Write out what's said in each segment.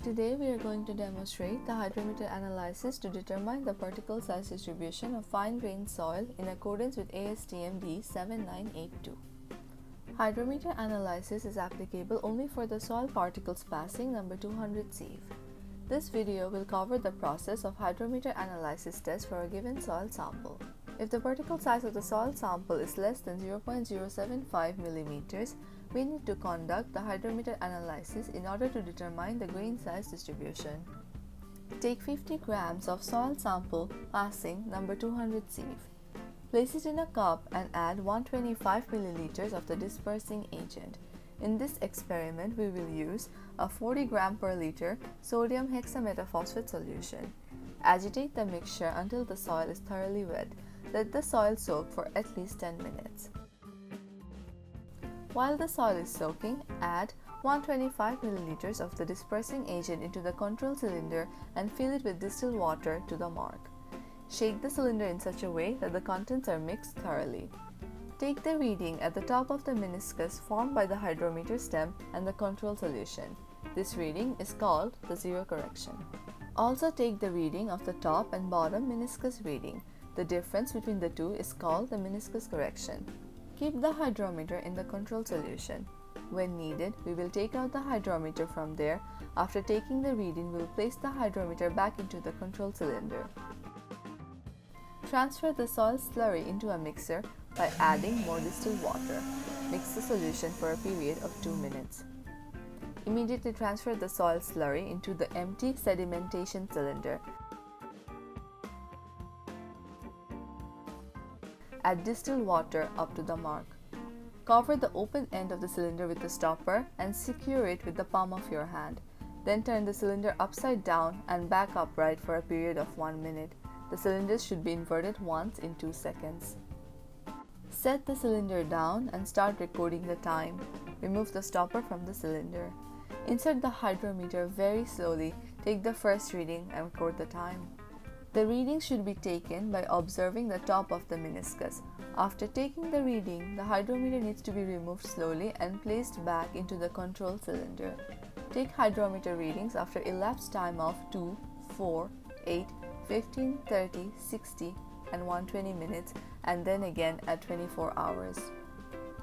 Today we are going to demonstrate the hydrometer analysis to determine the particle size distribution of fine-grained soil in accordance with ASTM D7982. Hydrometer analysis is applicable only for the soil particles passing number 200 sieve. This video will cover the process of hydrometer analysis test for a given soil sample. If the particle size of the soil sample is less than 0.075 mm, we need to conduct the hydrometer analysis in order to determine the grain size distribution. Take 50 grams of soil sample passing number 200 sieve. Place it in a cup and add 125 milliliters of the dispersing agent. In this experiment, we will use a 40 gram per liter sodium hexametaphosphate solution. Agitate the mixture until the soil is thoroughly wet. Let the soil soak for at least 10 minutes. While the soil is soaking, add 125 milliliters of the dispersing agent into the control cylinder and fill it with distilled water to the mark. Shake the cylinder in such a way that the contents are mixed thoroughly. Take the reading at the top of the meniscus formed by the hydrometer stem and the control solution. This reading is called the zero correction. Also take the reading of the top and bottom meniscus reading. The difference between the two is called the meniscus correction. Keep the hydrometer in the control solution. When needed, we will take out the hydrometer from there. After taking the reading, we will place the hydrometer back into the control cylinder. Transfer the soil slurry into a mixer by adding more distilled water. Mix the solution for a period of 2 minutes. Immediately transfer the soil slurry into the empty sedimentation cylinder. Add distilled water up to the mark. Cover the open end of the cylinder with a stopper and secure it with the palm of your hand. Then turn the cylinder upside down and back upright for a period of 1 minute. The cylinders should be inverted once in 2 seconds. Set the cylinder down and start recording the time. Remove the stopper from the cylinder. Insert the hydrometer very slowly. Take the first reading and record the time. The reading should be taken by observing the top of the meniscus. After taking the reading, the hydrometer needs to be removed slowly and placed back into the control cylinder. Take hydrometer readings after elapsed time of 2, 4, 8, 15, 30, 60, and 120 minutes, and then again at 24 hours.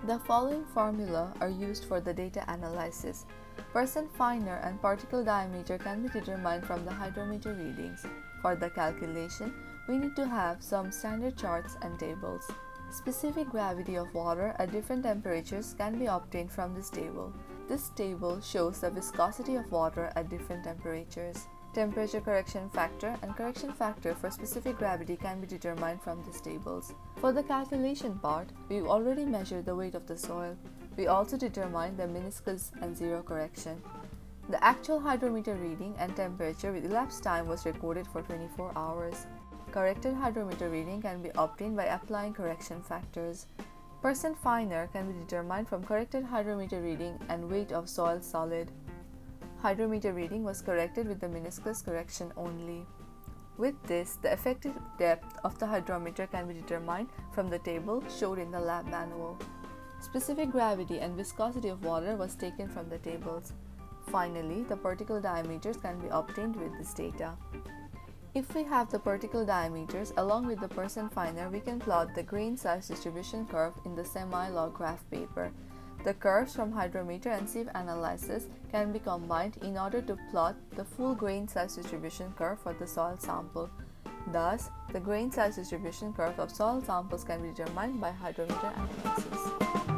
The following formula are used for the data analysis. Percent finer and particle diameter can be determined from the hydrometer readings. For the calculation, we need to have some standard charts and tables. Specific gravity of water at different temperatures can be obtained from this table. This table shows the viscosity of water at different temperatures. Temperature correction factor and correction factor for specific gravity can be determined from these tables. For the calculation part, we've already measured the weight of the soil. We also determined the meniscus and zero correction. The actual hydrometer reading and temperature with elapsed time was recorded for 24 hours. Corrected hydrometer reading can be obtained by applying correction factors. Percent finer can be determined from corrected hydrometer reading and weight of soil solid. Hydrometer reading was corrected with the meniscus correction only. With this, the effective depth of the hydrometer can be determined from the table showed in the lab manual. Specific gravity and viscosity of water was taken from the tables. Finally, the particle diameters can be obtained with this data. If we have the particle diameters along with the percent finer, we can plot the grain size distribution curve in the semi-log graph paper. The curves from hydrometer and sieve analysis can be combined in order to plot the full grain size distribution curve for the soil sample. Thus, the grain size distribution curve of soil samples can be determined by hydrometer analysis.